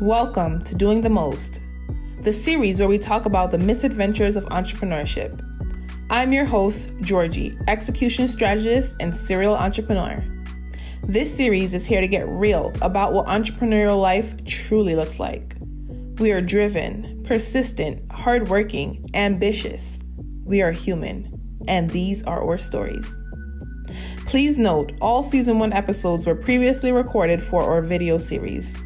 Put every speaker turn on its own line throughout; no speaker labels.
Welcome to Doing the Most, the series where we talk about the misadventures of entrepreneurship. I'm your host, Georgie, execution strategist and serial entrepreneur. This series is here to get real about what entrepreneurial life truly looks like. We are driven, persistent, hardworking, ambitious. We are human, and these are our stories. Please note, all Season 1 episodes were previously recorded for our video series.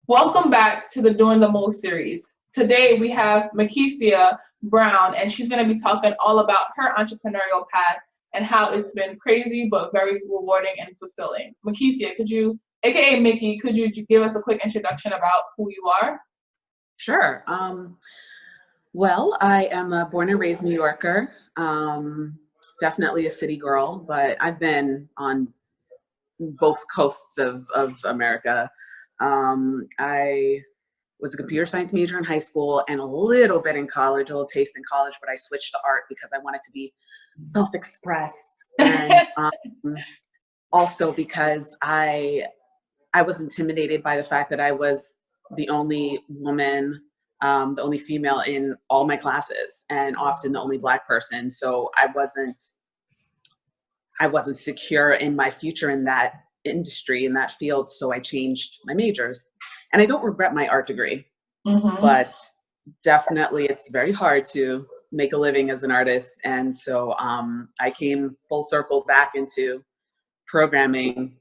Welcome back to the Doing the Most series. Today we have Mekesia Brown, and she's going to be talking all about her entrepreneurial path and how it's been crazy but very rewarding and fulfilling. Mekesia, aka Mickey, could you give us a quick introduction about who you are?
Sure. Well, I am a born and raised New Yorker, definitely a city girl, but I've been on both coasts of America. I was a computer science major in high school and a little bit in college, a little taste in college, but I switched to art because I wanted to be self-expressed, and also because I was intimidated by the fact that I was the only woman, the only female in all my classes, and often the only Black person. So I wasn't secure in my future in that industry, in that field. So I changed my majors, and I don't regret my art degree, but definitely it's very hard to make a living as an artist. And so I came full circle back into programming,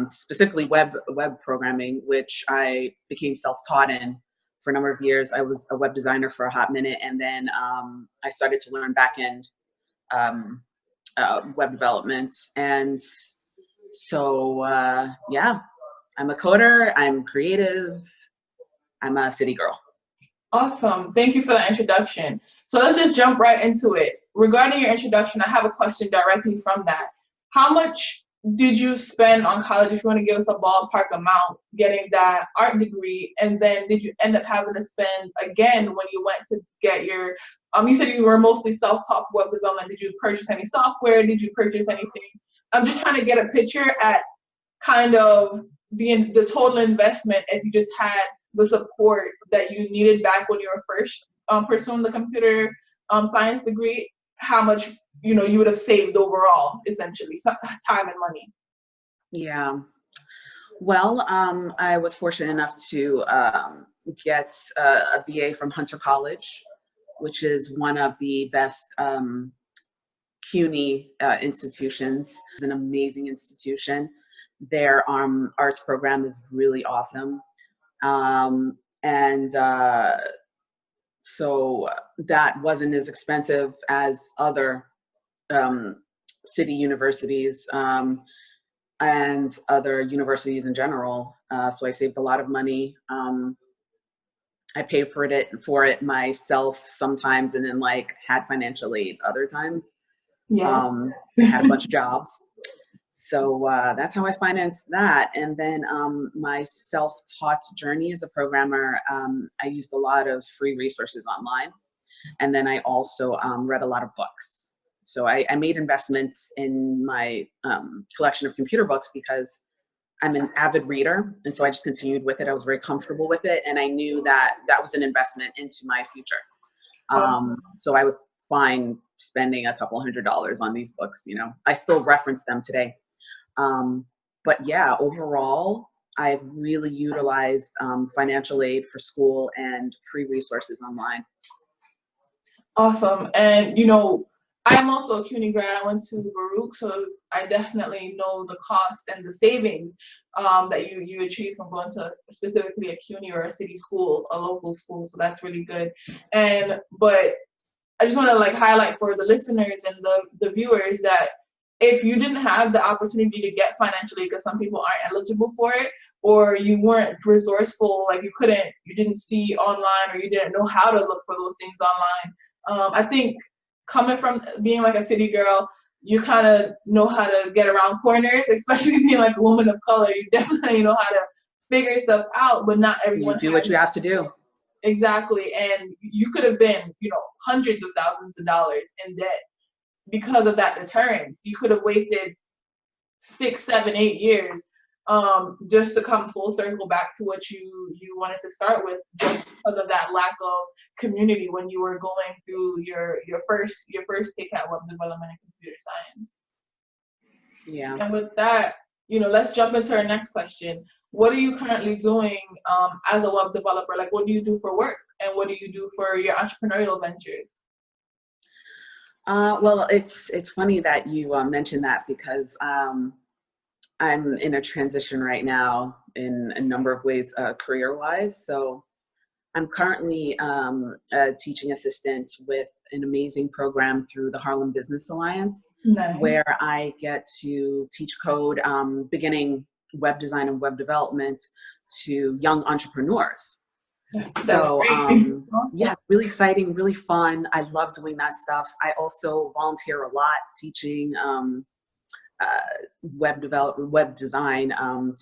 specifically web programming, which I became self-taught in for a number of years. I was a web designer for a hot minute, and then I started to learn back-end web development. And so, yeah, I'm a coder, I'm creative, I'm a city girl.
Awesome. Thank you for that introduction. So let's just jump right into it. Regarding your introduction, I have a question directly from that. How much did you spend on college, if you want to give us a ballpark amount, getting that art degree? And then did you end up having to spend again when you went to get your, you said you were mostly self-taught web development. Did you purchase any software? Did you purchase anything? I'm just trying to get a picture at kind of the total investment if you just had the support that you needed back when you were first pursuing the computer science degree, how much you would have saved overall, essentially, time and money.
Yeah. Well, I was fortunate enough to get a BA from Hunter College, which is one of the best CUNY institutions. It's an amazing institution. Their arts program is really awesome. So that wasn't as expensive as other city universities and other universities in general. So I saved a lot of money. I paid for it myself sometimes, and then had financial aid other times.
Yeah.
Had a bunch of jobs. So that's how I financed that. And then my self-taught journey as a programmer, I used a lot of free resources online. And then I also read a lot of books. So I made investments in my collection of computer books because I'm an avid reader. And so I just continued with it. I was very comfortable with it. And I knew that that was an investment into my future. So I was fine spending a couple $100s on these books. I still reference them today. But yeah, overall, I've really utilized financial aid for school and free resources online.
Awesome. And I'm also a CUNY grad. I went to Baruch, so I definitely know the cost and the savings that you achieve from going to specifically a CUNY or a city school, a local school. So that's really good. But I just want to highlight for the listeners and the viewers that if you didn't have the opportunity to get financially, because some people aren't eligible for it, or you weren't resourceful, you didn't see online, or you didn't know how to look for those things online. I think coming from being a city girl, you kind of know how to get around corners, especially being a woman of color. You definitely know how to figure stuff out, but not everyone.
You do what you have to do.
Exactly. And you could have been, hundreds of thousands of dollars in debt because of that deterrence. You could have wasted 6, 7, 8 years just to come full circle back to what you wanted to start with, just because of that lack of community when you were going through your first take at web development and computer science.
Yeah.
And with that, let's jump into our next question. What are you currently doing as a web developer? Like, what do you do for work, and what do you do for your entrepreneurial ventures?
Well, it's funny that you mentioned that, because I'm in a transition right now in a number of ways, career-wise. So I'm currently a teaching assistant with an amazing program through the Harlem Business Alliance,
Nice.
where I get to teach code, beginning web design and web development to young entrepreneurs. So yeah, really exciting, really fun. I love doing that stuff. I also volunteer a lot teaching web design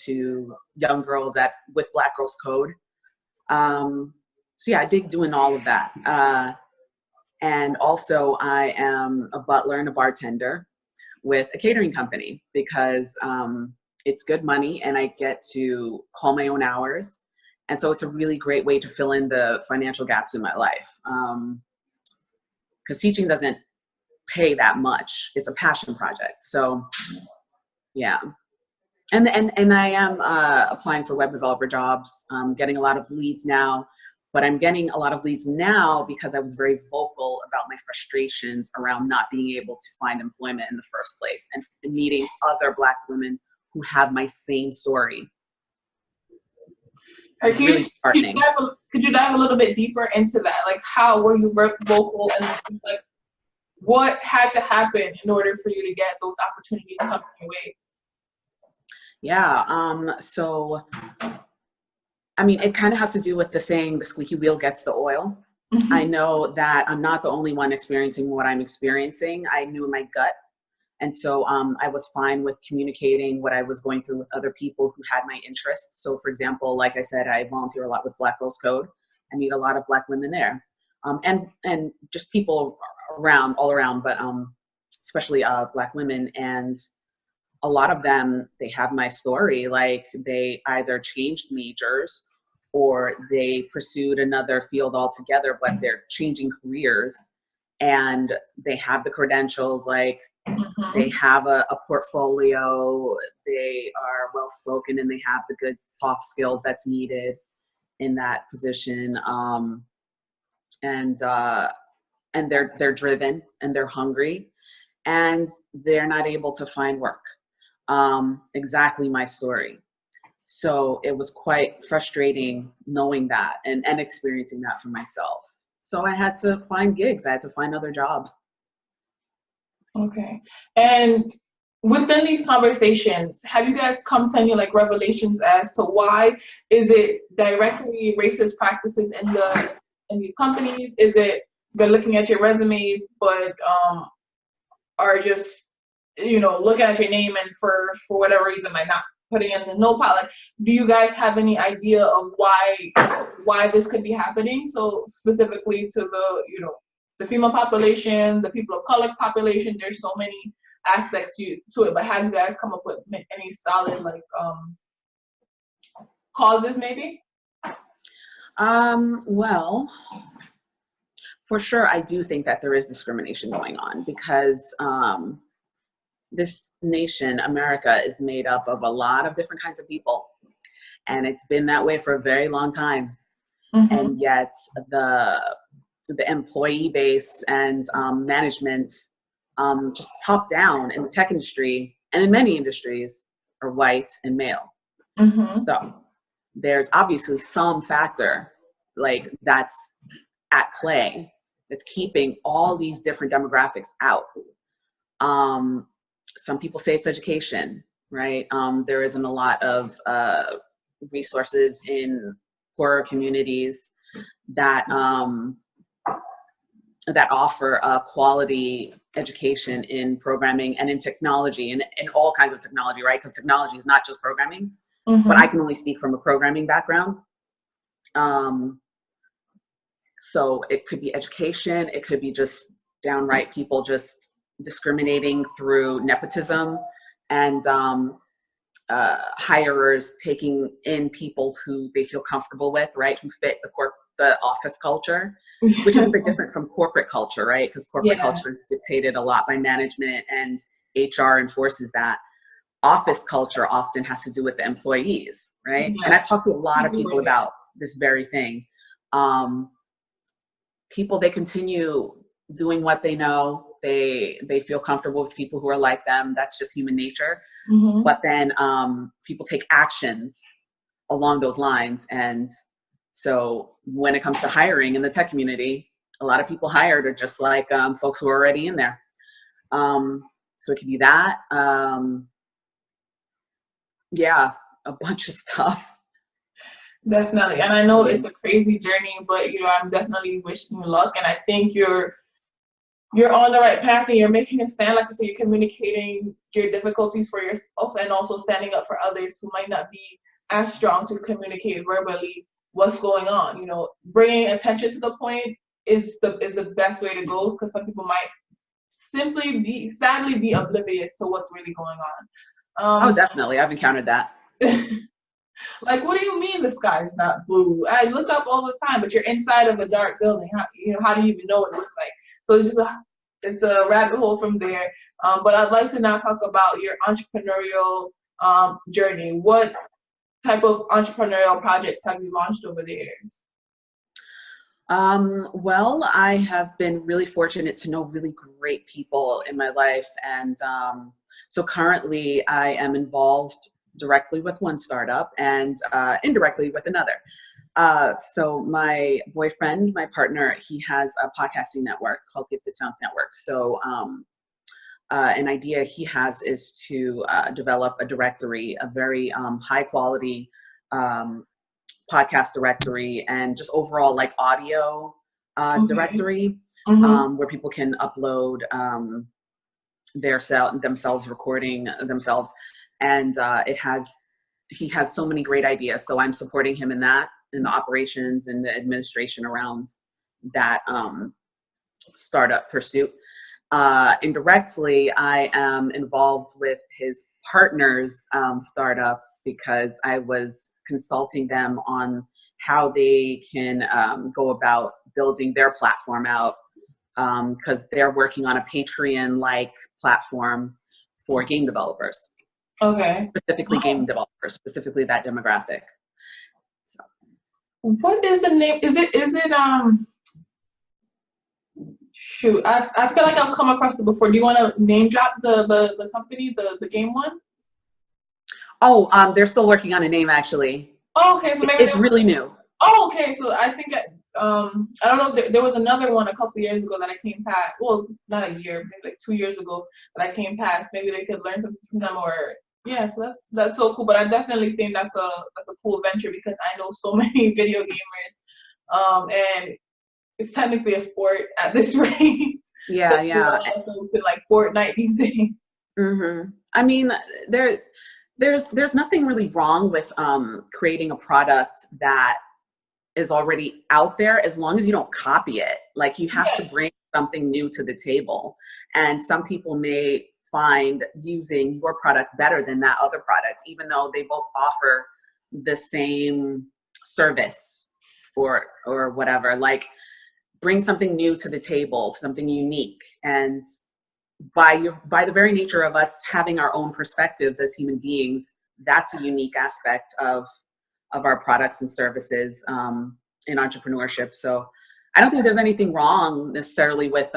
to young girls with Black Girls Code. So yeah, I dig doing all of that. And also I am a butler and a bartender with a catering company, because it's good money and I get to call my own hours. And so it's a really great way to fill in the financial gaps in my life. Because teaching doesn't pay that much. It's a passion project. So yeah. And I am applying for web developer jobs, getting a lot of leads now. But I'm getting a lot of leads now because I was very vocal about my frustrations around not being able to find employment in the first place, and meeting other Black women who have my same story.
Could you dive a little bit deeper into that? Like, how were you vocal, and like, what had to happen in order for you to get those opportunities coming your way?
Yeah. So, I mean, it kind of has to do with the saying, the squeaky wheel gets the oil. Mm-hmm. I know that I'm not the only one experiencing what I'm experiencing. I knew in my gut. And so I was fine with communicating what I was going through with other people who had my interests. So for example, like I said, I volunteer a lot with Black Girls Code. I meet a lot of Black women there. And just people all around, but especially Black women. And a lot of them, they have my story. Like, they either changed majors or they pursued another field altogether, but they're changing careers, and they have the credentials, like they have a portfolio, they are well-spoken, and they have the good soft skills that's needed in that position. And they're driven, and they're hungry, and they're not able to find work. Exactly my story. So it was quite frustrating knowing that and experiencing that for myself. So I had to find gigs. I had to find other jobs.
Okay. And within these conversations, have you guys come to any like revelations as to why is it directly racist practices in these companies? Is it they're looking at your resumes but are just looking at your name and for whatever reason like not putting in the no pilot? Do you guys have any idea of why this could be happening? So specifically to the female population, the people of color population, there's so many aspects to it, but have you guys come up with any solid like causes maybe?
Well, for sure, I do think that there is discrimination going on, because this nation, America, is made up of a lot of different kinds of people, and it's been that way for a very long time. Mm-hmm. And yet the employee base and management, just top down in the tech industry and in many industries, are white and male. Mm-hmm. So there's obviously some factor like that's at play that's keeping all these different demographics out. Some people say it's education, right? There isn't a lot of resources in poorer communities that that offer a quality education in programming and in technology and in all kinds of technology, right? Because technology is not just programming, mm-hmm. but I can only speak from a programming background. So it could be education, it could be just downright people just discriminating through nepotism and hirers taking in people who they feel comfortable with, right? Who fit the office culture, which is a bit different from corporate culture, right? Because corporate culture is dictated a lot by management and HR enforces that. Office culture often has to do with the employees, right? And I've talked to a lot of people about this very thing. People, they continue doing what they know. They feel comfortable with people who are like them. That's just human nature. But then people take actions along those lines. And so when it comes to hiring in the tech community, a lot of people hired are just like folks who are already in there. So it could be that. Yeah, a bunch of stuff.
Definitely. And I know it's a crazy journey, but you know, I'm definitely wishing you luck. And I think you're on the right path and you're making a stand. Like you said, you're communicating your difficulties for yourself and also standing up for others who might not be as strong to communicate verbally what's going on. You know, bringing attention to the point is the best way to go, because some people might simply sadly be oblivious to what's really going on.
Oh, definitely. I've encountered that.
Like, what do you mean the sky is not blue? I look up all the time, but you're inside of a dark building. How do you even know what it looks like? So it's a rabbit hole from there. But I'd like to now talk about your entrepreneurial journey. What type of entrepreneurial projects have you launched over the years?
Well, I have been really fortunate to know really great people in my life. And so currently I am involved directly with one startup and indirectly with another. So my boyfriend, my partner, he has a podcasting network called Gifted Sounds Network. So an idea he has is to develop a directory, a very high quality podcast directory, and just overall like audio directory where people can upload themselves recording themselves. And he has so many great ideas. So I'm supporting him in that, in the operations and the administration around that startup pursuit. Indirectly, I am involved with his partner's startup because I was consulting them on how they can go about building their platform out, because they're working on a Patreon-like platform for game developers.
Okay.
Specifically game developers, specifically that demographic. So.
What is the name? Is it shoot, I feel like I've come across it before. Do you want to name drop the company, the game one?
Oh, they're still working on a name actually.
Oh, okay, so maybe
it's really new.
Oh, okay, so I think I don't know, there was another one a couple years ago that I came past. Well, not a year, maybe like 2 years ago that I came past. Maybe they could learn something from them, or yeah. So that's so cool. But I definitely think that's a cool venture, because I know so many video gamers, and it's technically a sport at this rate.
Yeah, yeah.
Folks in like Fortnite these days.
I mean, there's nothing really wrong with creating a product that is already out there, as long as you don't copy it. Like, you have to bring something new to the table. And some people may find using your product better than that other product, even though they both offer the same service or whatever. Like, bring something new to the table, something unique. And by the very nature of us having our own perspectives as human beings, that's a unique aspect of our products and services in entrepreneurship. So I don't think there's anything wrong necessarily with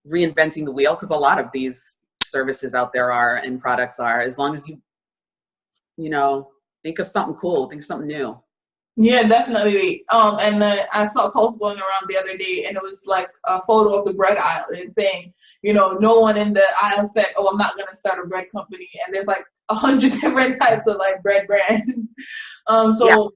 reinventing the wheel, because a lot of these services out there are, and products are, as long as you know, think of something cool, think of something new.
Yeah, definitely. And then I saw a post going around the other day, and it was like a photo of the bread aisle and saying, you know, no one in the aisle said, "Oh, I'm not gonna start a bread company." And there's like 100 different types of like bread brands. So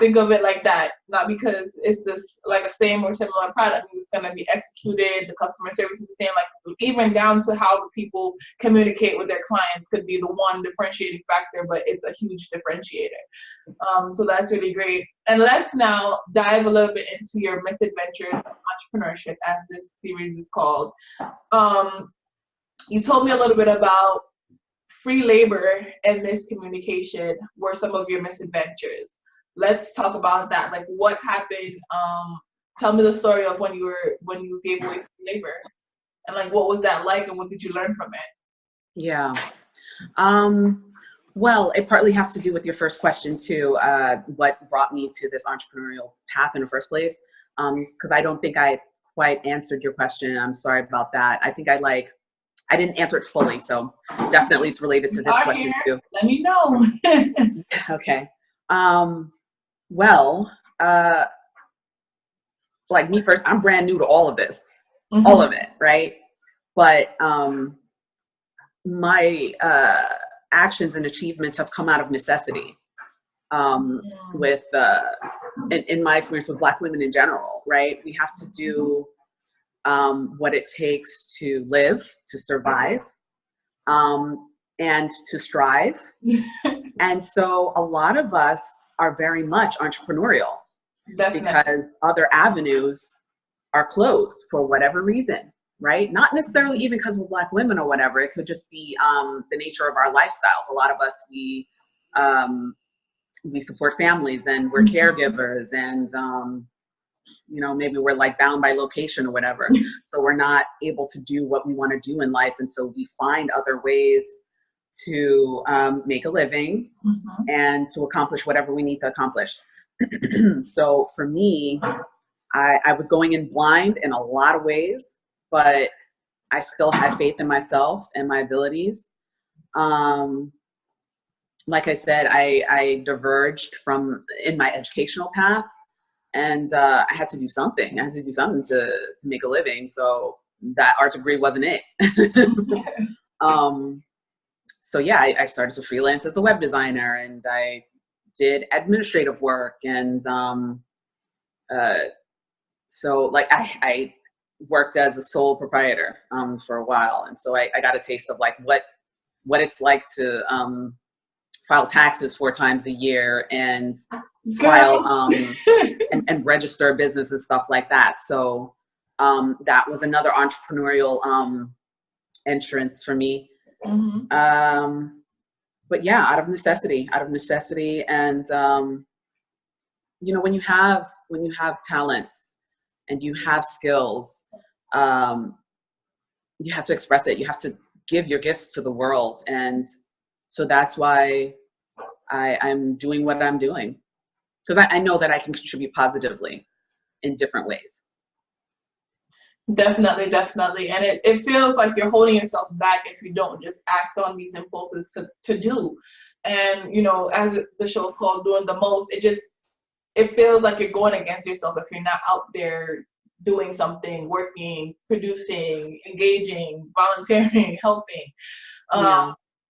think of it like that, not because it's this like a same or similar product. It's going to be executed, the customer service is the same, like even down to how the people communicate with their clients could be the one differentiating factor, but it's a huge differentiator. So that's really great. And let's now dive a little bit into your misadventures of entrepreneurship, as this series is called. You told me a little bit about free labor and miscommunication were some of your misadventures. Let's talk about that. Like, what happened? Tell me the story of when you gave away free labor, and like what was that like, and what did you learn from it?
Yeah. Well, it partly has to do with your first question too. What brought me to this entrepreneurial path in the first place? Because I don't think I quite answered your question. I'm sorry about that. I think I didn't answer it fully. So definitely it's related to this question too.
Let me know.
Okay. Well, like me first, I'm brand new to all of this, all of it, right? But my actions and achievements have come out of necessity. With in my experience with Black women in general, right? We have to do what it takes to live, to survive, and to strive. And so a lot of us are very much entrepreneurial. Definitely. Because other avenues are closed for whatever reason, right? Not necessarily even because we're Black women or whatever. It could just be the nature of our lifestyle. A lot of us, we support families and we're caregivers, and you know, maybe we're like bound by location or whatever. So we're not able to do what we want to do in life. And so we find other ways to make a living and to accomplish whatever we need to accomplish. So for me, I was going in blind in a lot of ways, but I still had faith in myself and my abilities. Like I said, I diverged in my educational path, and I had to do something. I had to do something to make a living. So that art degree wasn't it. So yeah, I started to freelance as a web designer, and I did administrative work, and so like I worked as a sole proprietor for a while, and so I got a taste of like what it's like to file taxes 4 times a year and file and register a business and stuff like that. So that was another entrepreneurial entrance for me. But yeah, out of necessity, and you know, when you have talents and you have skills, you have to express it. You have to give your gifts to the world, and so that's why I'm doing what I'm doing, because I know that I can contribute positively in different ways.
Definitely. And it feels like you're holding yourself back if you don't just act on these impulses to do. And, you know, as the show is called Doing the Most, it feels like you're going against yourself if you're not out there doing something, working, producing, engaging, volunteering, helping.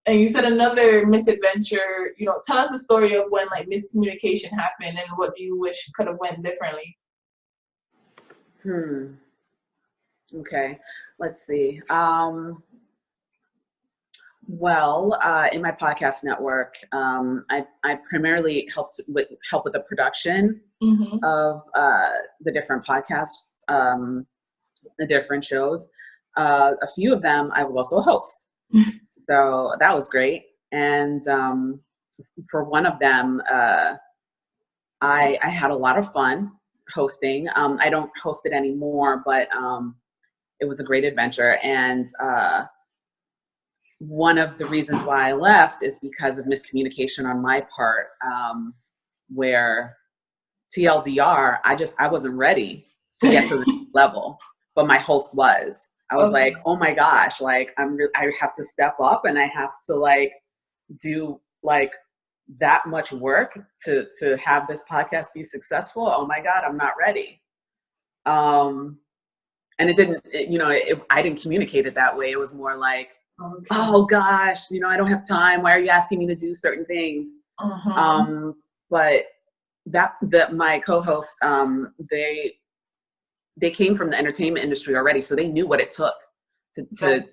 And you said another misadventure, you know, tell us a story of when like miscommunication happened and what you wish could have went differently.
Okay, let's see. Well, in my podcast network, I primarily help with the production of the different podcasts, the different shows. A few of them I will also host. So that was great. And for one of them, I had a lot of fun hosting. I don't host it anymore, but it was a great adventure. And one of the reasons why I left is because of miscommunication on my part, where TLDR, I wasn't ready to get to the next level, but my host was. I was like, oh my gosh, like I have to step up, and I have to like do like that much work to have this podcast be successful. Oh my God, I'm not ready. And it didn't, I didn't communicate it that way. It was more like, oh gosh, I don't have time. Why are you asking me to do certain things? But my co-host, they came from the entertainment industry already, so they knew what it took to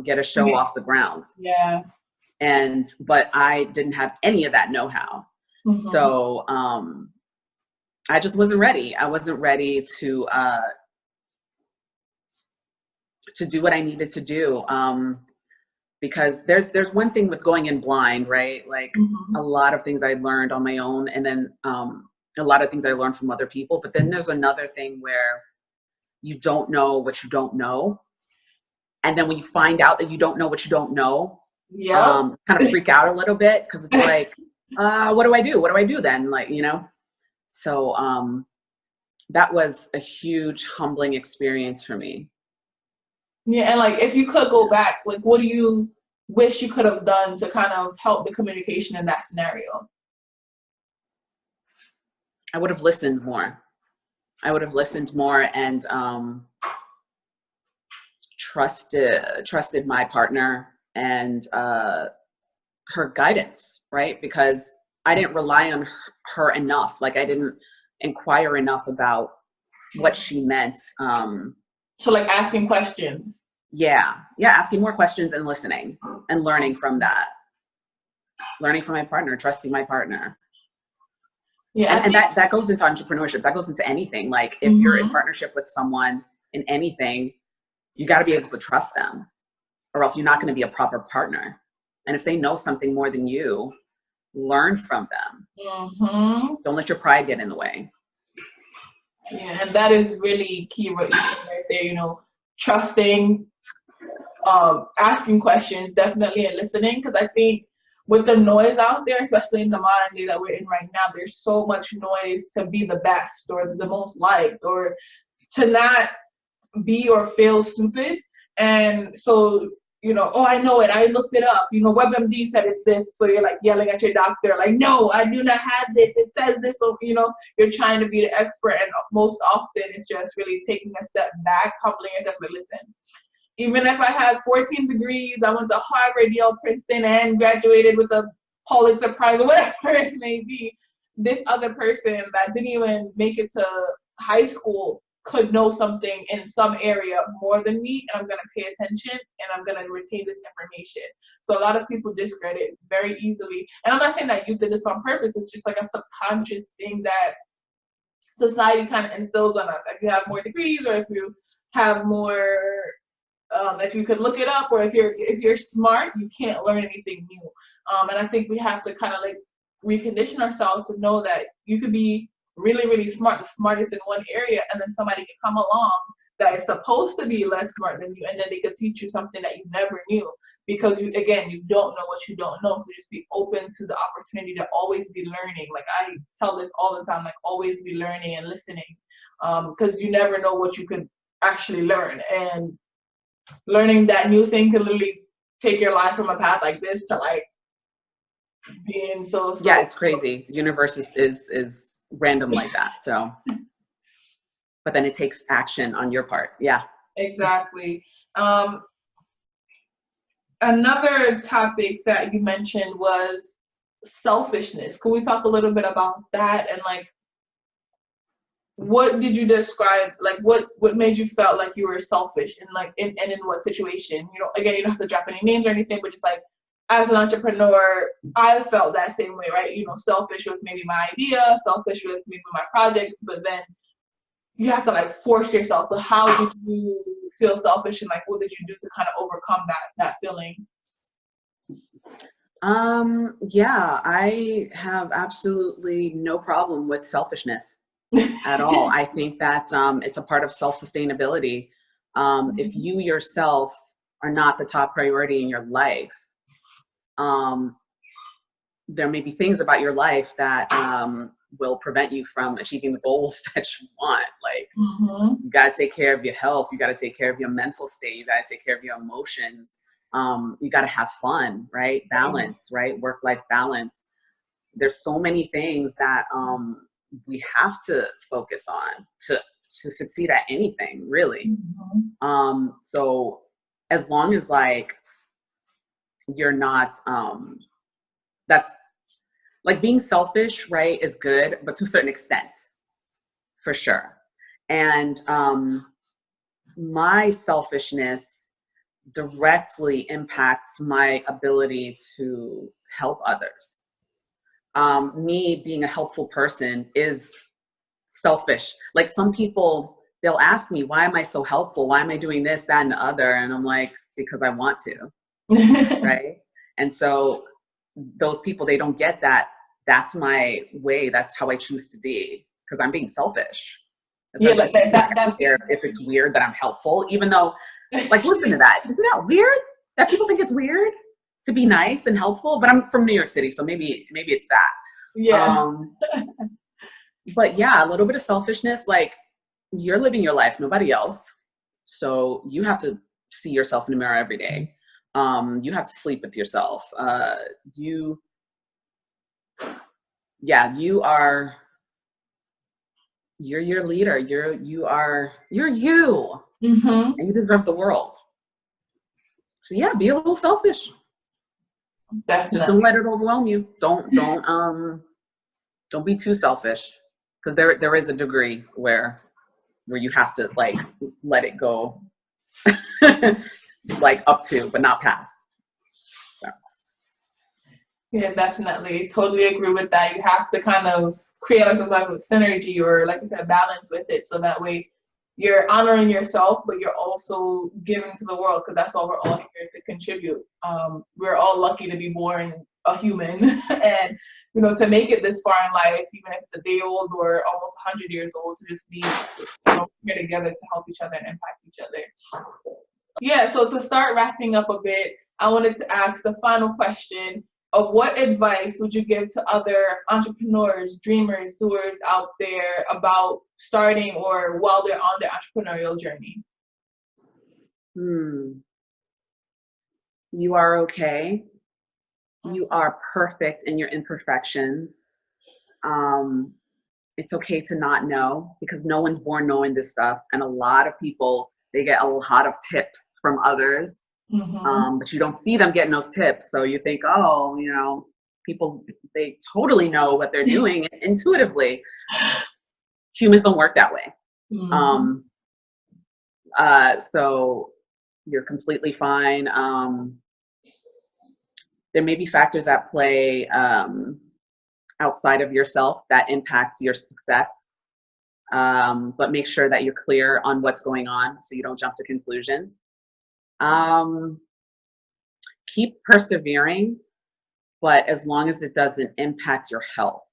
get a show off the ground.
Yeah.
But I didn't have any of that know-how.
Mm-hmm.
So I just wasn't ready. I wasn't ready to do what I needed to do. Because there's one thing with going in blind, right? Like a lot of things I learned on my own, and then a lot of things I learned from other people. But then there's another thing where you don't know what you don't know. And then when you find out that you don't know what you don't know, kind of freak out a little bit, because it's like, what do I do? What do I do then? Like, you know? So that was a huge humbling experience for me.
Yeah, and like if you could go back, like what do you wish you could have done to kind of help the communication in that scenario?
I would have listened more. And trusted my partner and her guidance, right? Because I didn't rely on her enough. Like I didn't inquire enough about what she meant.
So like asking questions.
Yeah, asking more questions and listening and learning from that. Learning from my partner, trusting my partner. Yeah, and that goes into entrepreneurship. That goes into anything. Like if you're in partnership with someone in anything, you got to be able to trust them, or else you're not going to be a proper partner. And if they know something more than you, learn from them. Don't let your pride get in the way.
Yeah, and that is really key what you said right there, you know, trusting, asking questions, definitely, and listening. Because I think with the noise out there, especially in the modern day that we're in right now, there's so much noise to be the best or the most liked or to not be or feel stupid. And so, you know, oh, I know it, I looked it up, you know, WebMD said it's this, so you're like yelling at your doctor like, no, I do not have this, it says this. So, you know, you're trying to be the expert, and most often it's just really taking a step back, humbling yourself, like, listen, even if I have 14 degrees, I went to Harvard, Yale, Princeton, and graduated with a Pulitzer Prize or whatever it may be, this other person that didn't even make it to high school could know something in some area more than me, and I'm going to pay attention and I'm going to retain this information. So a lot of people discredit very easily. And I'm not saying that you did this on purpose. It's just like a subconscious thing that society kind of instills on us. If you have more degrees, or if you have more, if you could look it up, or if you're smart, you can't learn anything new. And I think we have to kind of like recondition ourselves to know that you could be really, really smart, the smartest in one area, and then somebody can come along that is supposed to be less smart than you, and then they could teach you something that you never knew, because you don't know what you don't know. So just be open to the opportunity to always be learning. Like I tell this all the time, like always be learning and listening, because you never know what you could actually learn, and learning that new thing can literally take your life from a path like this to like being so
yeah, it's crazy. The universe is random like that. So, but then it takes action on your part. Yeah,
exactly. Another topic that you mentioned was selfishness. Can we talk a little bit about that, and like what did you describe, like what made you felt like you were selfish, and like in what situation? You know, again, you don't have to drop any names or anything, but just like as an entrepreneur, I felt that same way, right? You know, selfish with maybe my idea, selfish with maybe my projects, but then you have to like force yourself. So how did you feel selfish, and like what did you do to kind of overcome that feeling?
Yeah, I have absolutely no problem with selfishness at all. I think that it's a part of self-sustainability. If you yourself are not the top priority in your life, there may be things about your life that will prevent you from achieving the goals that you want. Like you got to take care of your health. You got to take care of your mental state. You got to take care of your emotions. You got to have fun, right? Balance, right? Work-life balance. There's so many things that we have to focus on to succeed at anything, really. So as long as like you're not, like being selfish, right, is good, but to a certain extent, for sure. And my selfishness directly impacts my ability to help others. Me being a helpful person is selfish. Like some people, they'll ask me, why am I so helpful? Why am I doing this, that, and the other? And I'm like, because I want to, right? And so those people, they don't get that. That's my way. That's how I choose to be, because I'm being selfish.
Yeah, but that
if it's weird that I'm helpful, even though, like, listen to that. Isn't that weird that people think it's weird to be nice and helpful? But I'm from New York City, so maybe it's that.
Yeah.
But yeah, a little bit of selfishness. Like, you're living your life, nobody else. So you have to see yourself in the mirror every day. You have to sleep with yourself. You're your leader. You're you,
Mm-hmm.
and you deserve the world. So yeah, be a little selfish.
Definitely.
Just don't let it overwhelm you. Don't be too selfish, because there is a degree where you have to, like, let it go, like up to, but not past. So.
Yeah, definitely. Totally agree with that. You have to kind of create like some type of synergy, or like you said, balance with it, so that way you're honoring yourself, but you're also giving to the world, because that's why we're all here to contribute. We're all lucky to be born a human, and to make it this far in life, even if it's a day old or almost 100 years old, to just be here together to help each other and impact each other. Yeah, so to start wrapping up a bit, I wanted to ask the final question of what advice would you give to other entrepreneurs, dreamers, doers out there about starting or while they're on their entrepreneurial journey?
You are okay. You are perfect in your imperfections. It's okay to not know, because no one's born knowing this stuff. And a lot of people, they get a lot of tips from others.
Mm-hmm.
But you don't see them getting those tips. So you think, people, they totally know what they're doing intuitively. Humans don't work that way.
Mm-hmm.
So you're completely fine. There may be factors at play outside of yourself that impacts your success. But make sure that you're clear on what's going on, so you don't jump to conclusions. Keep persevering, but as long as it doesn't impact your health.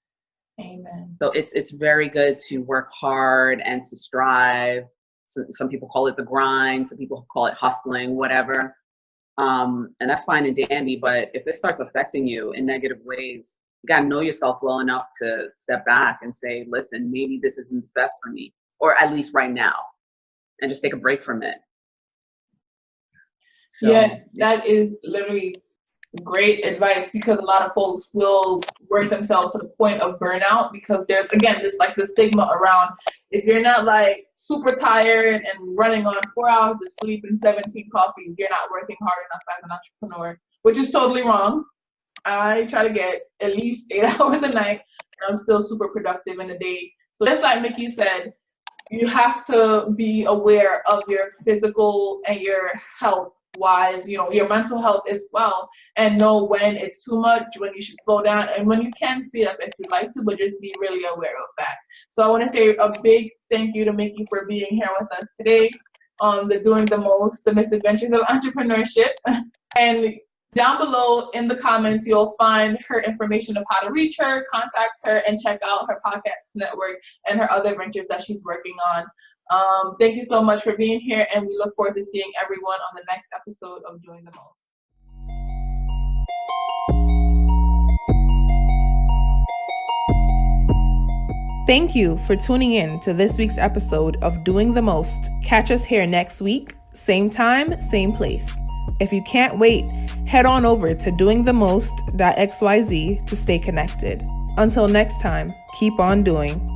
Amen.
So it's very good to work hard and to strive. So some people call it the grind, some people call it hustling, whatever. And that's fine and dandy, but if it starts affecting you in negative ways, you gotta know yourself well enough to step back and say, listen, maybe this isn't the best for me, or at least right now, and just take a break from it. So,
yeah, that is literally great advice, because a lot of folks will work themselves to the point of burnout, because there's, again, this like the stigma around, if you're not like super tired and running on 4 hours of sleep and 17 coffees, you're not working hard enough as an entrepreneur, which is totally wrong. I try to get at least 8 hours a night, and I'm still super productive in a day. So just like Mickey said, you have to be aware of your physical and your health wise, your mental health as well, and know when it's too much, when you should slow down, and when you can speed up if you'd like to, but just be really aware of that. So I want to say a big thank you to Mickey for being here with us today on the Doing the Most, the Misadventures of Entrepreneurship. And down below in the comments, you'll find her information of how to reach her, contact her, and check out her podcast network and her other ventures that she's working on. Thank you so much for being here, and we look forward to seeing everyone on the next episode of Doing the Most. Thank you for tuning in to this week's episode of Doing the Most. Catch us here next week, same time, same place. If you can't wait, head on over to doingthemost.xyz to stay connected. Until next time, keep on doing.